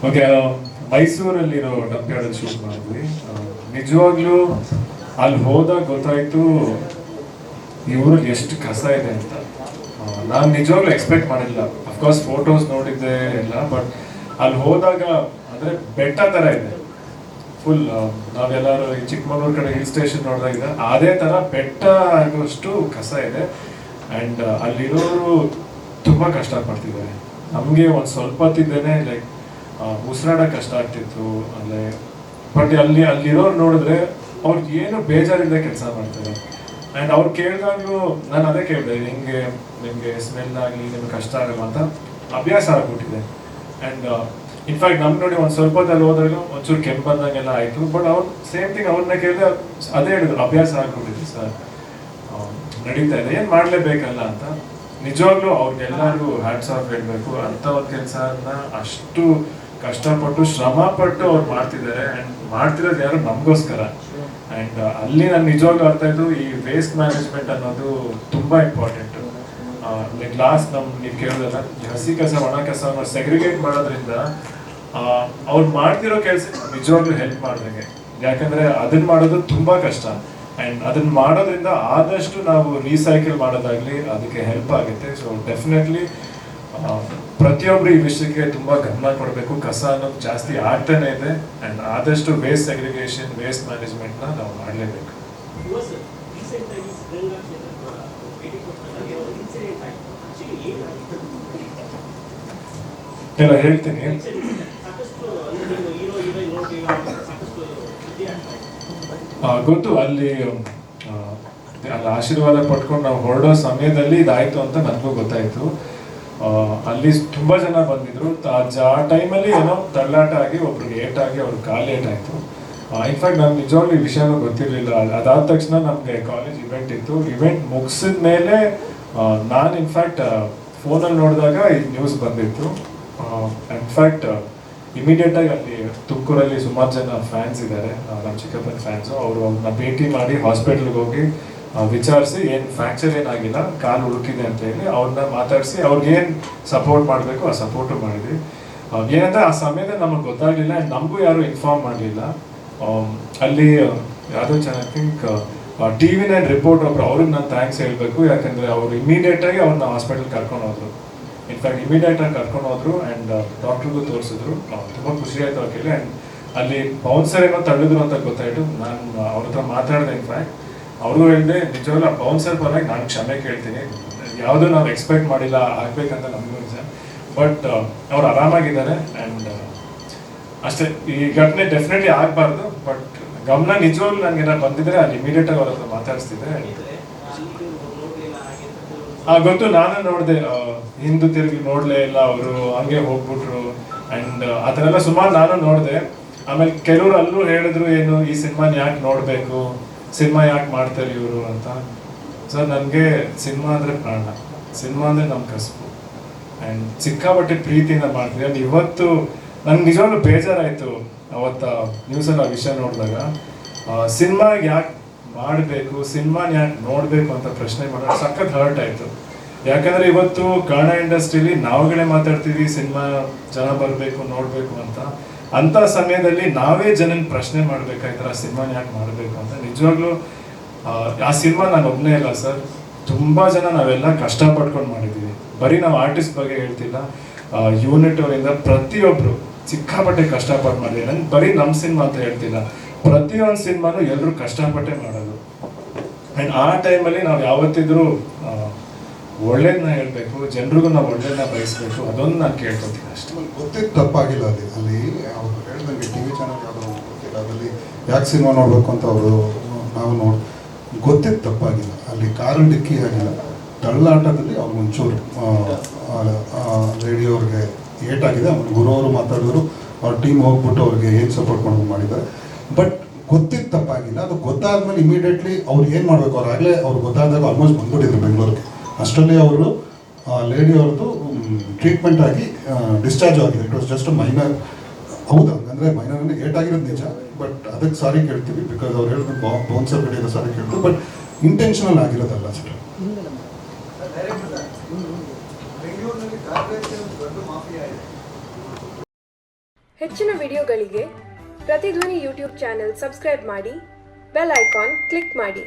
Okay, ಮೈಸೂರಲ್ಲಿರೋ ಡಬ್ಬಿಯಾಡಲ್ಲಿ shoot ಮಾಡಿದ್ವಿ. ನಿಜವಾಗ್ಲೂ ಅಲ್ಲಿ ಹೋದಾಗ ಗೊತ್ತಾಯ್ತು ಈ ಊರಲ್ಲಿ ಎಷ್ಟು ಕಸ ಇದೆ ಅಂತ. ನಾನು ನಿಜವಾಗ್ಲೂ ಎಕ್ಸ್ಪೆಕ್ಟ್ ಮಾಡಿಲ್ಲ. ಅಫ್ಕೋರ್ಸ್ ಫೋಟೋಸ್ ನೋಡಿದ್ದೆ ಎಲ್ಲ, ಬಟ್ ಅಲ್ಲಿ ಹೋದಾಗ ಅಂದರೆ ಬೆಟ್ಟ ಥರ ಇದೆ ಫುಲ್. ನಾವೆಲ್ಲರೂ ಈ ಚಿಕ್ಕಮಗಳೂರು ಕಡೆ ಹಿಲ್ ಸ್ಟೇಷನ್ ನೋಡಿದಾಗ ಅದೇ ಥರ ಬೆಟ್ಟ ಆಗುವಷ್ಟು ಕಸ ಇದೆ. ಆ್ಯಂಡ್ ಅಲ್ಲಿರೋರು ತುಂಬ ಕಷ್ಟಪಡ್ತಿದ್ದಾರೆ. ನಮಗೆ ಒಂದು ಸ್ವಲ್ಪ ಹೊತ್ತಿದ್ದೇನೆ ಲೈಕ್ ಉಸಿರಾಡೋಕೆ ಕಷ್ಟ ಆಗ್ತಿತ್ತು ಅಲ್ಲೇ. ಬಟ್ ಅಲ್ಲಿರೋರು ನೋಡಿದ್ರೆ ಅವ್ರಿಗೆ ಏನು ಬೇಜಾರಿಂದ ಕೆಲಸ ಮಾಡ್ತಾರೆ. ಆ್ಯಂಡ್ ಅವ್ರು ಕೇಳಿದಾಗಲೂ ನಾನು ಅದೇ ಕೇಳಿದೆ, ನಿಮಗೆ ಸ್ಮೆಲ್ ಆಗಲಿ ನಿಮ್ಗೆ ಕಷ್ಟ ಆಗಲ್ಲ ಅಂತ ಅಭ್ಯಾಸ ಆಗ್ಬಿಟ್ಟಿದೆ. ಆ್ಯಂಡ್ ಇನ್ಫ್ಯಾಕ್ಟ್ ನಮ್ಗೆ ನೋಡಿ ಒಂದು ಸ್ವಲ್ಪ ಹೊತ್ತಲ್ಲಿ ಹೋದಾಗ ಒಂಚೂರು ಕೆಮ್ಮು ಬಂದಂಗೆಲ್ಲ ಆಯಿತು. ಬಟ್ ಅವ್ರು ಸೇಮ್ ಥಿಂಗ್ ಅವ್ರನ್ನ ಕೇಳಿದ್ರೆ ಅದೇ ಹೇಳಿದ್ರು, ಅಭ್ಯಾಸ ಆಗ್ಬಿಟ್ಟಿದೆ ಸರ್, ನಡೀತಾ ಇದೆ, ಏನು ಮಾಡಲೇಬೇಕಲ್ಲ ಅಂತ. ನಿಜವಾಗ್ಲೂ ಅವ್ರಿಗೆಲ್ಲರಿಗೂ ಹ್ಯಾಟ್ಸ್ ಆಫ್ ಹೇಳಬೇಕು. ಅಂಥ ಒಂದು ಕೆಲಸನ ಅಷ್ಟು ಕಷ್ಟಪಟ್ಟು ಶ್ರಮಪಟ್ಟು ಅವ್ರು ಮಾಡ್ತಿದ್ದಾರೆ. ಆ್ಯಂಡ್ ಮಾಡ್ತಿರೋದು ಯಾರು ನಮಗೋಸ್ಕರ. ಆ್ಯಂಡ್ ಅಲ್ಲಿ ನಾನು ನಿಜವಾಗ್ಲೂ ಅರ್ಥ ಆಯಿತು, ಈ ವೇಸ್ಟ್ ಮ್ಯಾನೇಜ್ಮೆಂಟ್ ಅನ್ನೋದು ತುಂಬ ಇಂಪಾರ್ಟೆಂಟು. ಲೈಕ್ ಲಾಸ್ಟ್ ನೀವು ಕೇಳೋದಲ್ಲ, ಹಸಿ ಕಸ ಒಣ ಕಸವನ್ನು ಸೆಗ್ರಿಗೇಟ್ ಮಾಡೋದ್ರಿಂದ ಅವ್ರು ಮಾಡ್ತಿರೋ ಕೆಲಸ ನಿಜವಾಗ್ಲೂ ಹೆಲ್ಪ್ ಮಾಡ್ದಂಗೆ. ಯಾಕಂದರೆ ಅದನ್ನು ಮಾಡೋದು ತುಂಬ ಕಷ್ಟ. ಆ್ಯಂಡ್ ಅದನ್ನು ಮಾಡೋದ್ರಿಂದ ಆದಷ್ಟು ನಾವು ರೀಸೈಕಲ್ ಮಾಡೋದಾಗಲಿ ಅದಕ್ಕೆ ಹೆಲ್ಪ್ ಆಗುತ್ತೆ. ಸೊ ಡೆಫಿನೆಟ್ಲಿ ಪ್ರತಿಯೊಬ್ಬರು ಈ ವಿಷಯಕ್ಕೆ ತುಂಬ ಗಮನ ಕೊಡಬೇಕು. ಕಸ ಅನ್ನೋದು ಜಾಸ್ತಿ ಆಗ್ತಾನೆ ಇದೆ. ಆ್ಯಂಡ್ ಆದಷ್ಟು ವೇಸ್ಟ್ ಸೆಗ್ರಿಗೇಷನ್, ವೇಸ್ಟ್ ಮ್ಯಾನೇಜ್ಮೆಂಟ್ನ ನಾವು ಮಾಡಲೇಬೇಕು. ಎಲ್ಲ ಹೇಳ್ತೀನಿ. ಗೊತ್ತು, ಅಲ್ಲಿ ಆಶೀರ್ವಾದ ಪಡ್ಕೊಂಡು ನಾವು ಹೊರಡೋ ಸಮಯದಲ್ಲಿ ಇದಾಯ್ತು ಅಂತ ನನಗೂ ಗೊತ್ತಾಯ್ತು. ಅಲ್ಲಿ ತುಂಬ ಜನ ಬಂದಿದ್ರು. ಆ ಟೈಮಲ್ಲಿ ಏನೋ ತಳ್ಳಾಟ ಆಗಿ ಒಬ್ರಿಗೆ ಏಟಾಗಿ ಅವ್ರಿಗೆ ಕಾಲು ಏಟಾಯಿತು. ಇನ್ಫ್ಯಾಕ್ಟ್ ನಮ್ಗೆ ನಿಜವಾಗ್ಲೂ ಈ ವಿಷಯನೂ ಗೊತ್ತಿರಲಿಲ್ಲ. ಅದಾದ ತಕ್ಷಣ ನಮಗೆ ಕಾಲೇಜ್ ಇವೆಂಟ್ ಇತ್ತು. ಇವೆಂಟ್ ಮುಗಿಸಿದ ಮೇಲೆ ನಾನು ಇನ್ಫ್ಯಾಕ್ಟ್ ಫೋನಲ್ಲಿ ನೋಡಿದಾಗ ಈ ನ್ಯೂಸ್ ಬಂದಿತ್ತು. ಇನ್ಫ್ಯಾಕ್ಟ್ ಇಮಿಡಿಯೇಟಾಗಿ ಅಲ್ಲಿ ತುಮಕೂರಲ್ಲಿ ಸುಮಾರು ಜನ ಫ್ಯಾನ್ಸ್ ಇದ್ದಾರೆ, ನಮ್ಮ ಚಿಕ್ಕಪ್ಪನ ಫ್ಯಾನ್ಸು. ಅವ್ರನ್ನ ಭೇಟಿ ಮಾಡಿ ಹಾಸ್ಪಿಟ್ಲಿಗೆ ಹೋಗಿ ವಿಚಾರಿಸಿ ಏನು ಫ್ರ್ಯಾಕ್ಚರ್ ಏನಾಗಿಲ್ಲ, ಕಾಲು ಹುಡುಕಿದೆ ಅಂತ ಹೇಳಿ ಅವ್ರನ್ನ ಮಾತಾಡಿಸಿ ಅವ್ರಿಗೇನು ಸಪೋರ್ಟ್ ಮಾಡಬೇಕು ಆ ಸಪೋರ್ಟು ಮಾಡಿದ್ವಿ. ಏನಂದರೆ ಆ ಸಮಯದಲ್ಲಿ ನಮಗೆ ಗೊತ್ತಾಗಲಿಲ್ಲ. ಆ್ಯಂಡ್ ನಮಗೂ ಯಾರು ಇನ್ಫಾರ್ಮ್ ಮಾಡಲಿಲ್ಲ. ಅಲ್ಲಿ ಯಾವುದೋ ಐ ಥಿಂಕ್ TV9 ರಿಪೋರ್ಟ್ ಒಬ್ರು, ಅವ್ರಿಗೆ ನಾನು ಥ್ಯಾಂಕ್ಸ್ ಹೇಳಬೇಕು. ಯಾಕಂದರೆ ಅವರು ಇಮಿಡಿಯೇಟಾಗಿ ಅವ್ರನ್ನ ಹಾಸ್ಪಿಟಲ್ ಕರ್ಕೊಂಡು ಹೋದ್ರು. ಇನ್ಫ್ಯಾಕ್ಟ್ ಇಮಿಡಿಯೇಟಾಗಿ ಕರ್ಕೊಂಡು ಹೋದ್ರು. ಆ್ಯಂಡ್ ಡಾಕ್ಟ್ರಿಗೂ ತೋರಿಸಿದ್ರು. ತುಂಬ ಖುಷಿ ಆಯಿತು ಅವ್ರಿಗೆ. ಆ್ಯಂಡ್ ಅಲ್ಲಿ ಬೌನ್ಸರ್ ಏನೋ ತಳ್ಳಿದ್ರು ಅಂತ ಗೊತ್ತಾಯಿತು. ನಾನು ಅವ್ರ ಹತ್ರ ಮಾತಾಡಿದೆ. ಇನ್ಫ್ಯಾಕ್ಟ್ ಅವ್ರಿಗೂ ಹೇಳಿದೆ, ನಿಜವಾಗ್ಲೂ ಆ ಬೌನ್ಸರ್ ಪರವಾಗಿ ನಾನು ಕ್ಷಮೆ ಕೇಳ್ತೀನಿ. ಯಾವುದೂ ನಾವು ಎಕ್ಸ್ಪೆಕ್ಟ್ ಮಾಡಿಲ್ಲ ಆಗಬೇಕಂತ ನಮಗೂ ನಿಜ. ಬಟ್ ಅವ್ರು ಆರಾಮಾಗಿದ್ದಾರೆ. ಆ್ಯಂಡ್ ಅಷ್ಟೇ, ಈ ಘಟನೆ ಡೆಫಿನೆಟ್ಲಿ ಆಗಬಾರ್ದು. ಬಟ್ ಗಮನ ನಿಜವಾಗ್ಲೂ ನನಗೇನಾರು ಬಂದಿದ್ರೆ ಅಲ್ಲಿ ಇಮಿಡಿಯೇಟಾಗಿ ಅವ್ರ ಹತ್ರ ಮಾತಾಡಿಸ್ತಿದ್ದೆ. ಗೊತ್ತು, ನಾನು ನೋಡಿದೆ. ಹಿಂದೂ ತಿರುಗಿ ನೋಡಲೇ ಇಲ್ಲ ಅವರು, ಹಂಗೆ ಹೋಗ್ಬಿಟ್ರು. ಆ್ಯಂಡ್ ಆ ಥರ ಎಲ್ಲ ಸುಮಾರು ನಾನು ನೋಡಿದೆ. ಆಮೇಲೆ ಕೆಲವರು ಅಲ್ಲೂ ಹೇಳಿದ್ರು, ಏನು ಈ ಸಿನಿಮಾನ ಯಾಕೆ ನೋಡಬೇಕು, ಸಿನಿಮಾ ಯಾಕೆ ಮಾಡ್ತಾರೆ ಇವರು ಅಂತ. ಸರ್, ನನಗೆ ಸಿನಿಮಾ ಅಂದರೆ ಪ್ರಾಣ, ಸಿನಿಮಾ ಅಂದರೆ ನಮ್ಮ ಕಸುಬು. ಆ್ಯಂಡ್ ಸಿಕ್ಕಾಪಟ್ಟೆ ಪ್ರೀತಿಯಿಂದ ಮಾಡ್ತೀವಿ. ಆ್ಯಂಡ್ ಇವತ್ತು ನನಗೆ ನಿಜವಾಗ್ಲೂ ಬೇಜಾರಾಯಿತು ಅವತ್ತು ನ್ಯೂಸಲ್ಲಿ ಆ ವಿಷಯ ನೋಡಿದಾಗ. ಸಿನಿಮಾ ಯಾಕೆ ಮಾಡಬೇಕು, ಸಿನಿಮಾನ ಯಾಕೆ ನೋಡಬೇಕು ಅಂತ ಪ್ರಶ್ನೆ ಮಾಡೋದು ಸಖತ್ ಹರ್ಟ್ ಆಯಿತು. ಯಾಕಂದರೆ ಇವತ್ತು ಕನ್ನಡ ಇಂಡಸ್ಟ್ರಿಲಿ ನಾವುಗಳೇ ಮಾತಾಡ್ತೀವಿ ಸಿನಿಮಾ ಜನ ಬರಬೇಕು ನೋಡಬೇಕು ಅಂತ. ಅಂಥ ಸಮಯದಲ್ಲಿ ನಾವೇ ಜನನ ಪ್ರಶ್ನೆ ಮಾಡಬೇಕಾಯ್ತಾರೆ ಆ ಸಿನಿಮಾನ ಯಾಕೆ ಮಾಡಬೇಕು ಅಂತ. ನಿಜವಾಗ್ಲೂ ಆ ಸಿನಿಮಾ ನಾನು ಒಬ್ಬನೇ ಇಲ್ಲ ಸರ್, ತುಂಬ ಜನ ನಾವೆಲ್ಲ ಕಷ್ಟಪಡ್ಕೊಂಡು ಮಾಡಿದ್ದೀವಿ. ಬರೀ ನಾವು ಆರ್ಟಿಸ್ಟ್ ಬಗ್ಗೆ ಹೇಳ್ತಿಲ್ಲ, ಯೂನಿಟ್ ಅವರಿಂದ ಪ್ರತಿಯೊಬ್ಬರು ಸಿಕ್ಕಾಪಟ್ಟೆ ಕಷ್ಟಪಟ್ಟು ಮಾಡಿದ್ದೀವಿ. ನನಗೆ ಬರೀ ನಮ್ಮ ಸಿನಿಮಾ ಅಂತ ಹೇಳ್ತಿಲ್ಲ, ಪ್ರತಿಯೊಂದು ಸಿನಿಮಾನು ಎಲ್ಲರೂ ಕಷ್ಟಪಟ್ಟೆ ಮಾಡೋದು. ಆ್ಯಂಡ್ ಆ ಟೈಮಲ್ಲಿ ನಾವು ಯಾವತ್ತಿದ್ರೂ ಒಳ್ಳೇದನ್ನ ಹೇಳಬೇಕು, ಜನರಿಗೂ ನಾವು ಒಳ್ಳೇದನ್ನ ಬಯಸಬೇಕು. ಅದೊಂದು ನಾನು ಕೇಳ್ಕೊತೀನಿ ಅಷ್ಟೇ. ಗೊತ್ತಿದ್ದು ತಪ್ಪಾಗಿಲ್ಲ. ಅಲ್ಲಿ ಅವ್ರು ಹೇಳ್ದಂಗೆ TV ಚಾನಲ್ ಯಾವುದೋ ಗೊತ್ತಿಲ್ಲ, ಅದರಲ್ಲಿ ಯಾಕೆ ಸಿನಿಮಾ ನೋಡಬೇಕು ಅಂತ ಅವರು ನಾವು ಗೊತ್ತಿದ್ದು ತಪ್ಪಾಗಿಲ್ಲ. ಅಲ್ಲಿ ಕಾರು ಡಿಕ್ಕಿ ಆಗಿಲ್ಲ, ತಳ್ಳಾಟದಲ್ಲಿ ಅವ್ರು ಒಂಚೂರು ರೇಡಿಯೋ ಅವ್ರಿಗೆ ಏಟಾಗಿದೆ. ಅವ್ರು ಗುರುವರು ಮಾತಾಡಿದ್ರು, ಅವ್ರ ಟೀಮ್ ಹೋಗ್ಬಿಟ್ಟು ಅವ್ರಿಗೆ ಏನು ಸಪೋರ್ಟ್ ಮಾಡೋದು ಮಾಡಿದ್ದಾರೆ. ಬಟ್ ಗೊತ್ತಿದ್ದು ತಪ್ಪಾಗಿಲ್ಲ. ಅದು ಗೊತ್ತಾದ್ಮೇಲೆ ಇಮಿಡಿಯೇಟ್ಲಿ ಅವ್ರು ಏನು ಮಾಡಬೇಕು, ಅವ್ರು ಆಗಲೇ ಅವ್ರು ಗೊತ್ತಾದಾಗ ಆಲ್ಮೋಸ್ಟ್ ಬಂದ್ಬಿಟ್ಟಿದ್ರು ಬೆಂಗಳೂರಿಗೆ. ಅಷ್ಟರಲ್ಲಿ ಅವರು ಲೇಡಿ ಅವ್ರದ್ದು ಟ್ರೀಟ್ಮೆಂಟ್ ಆಗಿ ಡಿಸ್ಚಾರ್ಜ್ ಆಗಿದೆ. It was just minor. ಹೌದಾ, ಅಂದರೆ ಮೈನರ್ ಅಂದರೆ ಏಟಾಗಿರೋದು ನಿಜ. ಬಟ್ ಅದಕ್ಕೆ ಸಾರಿ ಕೇಳ್ತೀವಿ, ಬಿಕಾಸ್ ಅವ್ರು ಹೇಳಿದ್ರು ಬೌನ್ಸರ್ ಕಡೆಯಿಂದ ಸಾರಿ ಕೇಳ್ತೀವಿ. ಬಟ್ ಇಂಟೆನ್ಷನಲ್ ಆಗಿರೋದಲ್ಲ ಸರ್. ಹೆಚ್ಚಿನ ವಿಡಿಯೋಗಳಿಗೆ ಪ್ರತಿಧ್ವನಿ ಯೂಟ್ಯೂಬ್ ಚಾನೆಲ್ ಸಬ್ಸ್ಕ್ರೈಬ್ ಮಾಡಿ, ಬೆಲ್ ಐಕಾನ್ ಕ್ಲಿಕ್ ಮಾಡಿ.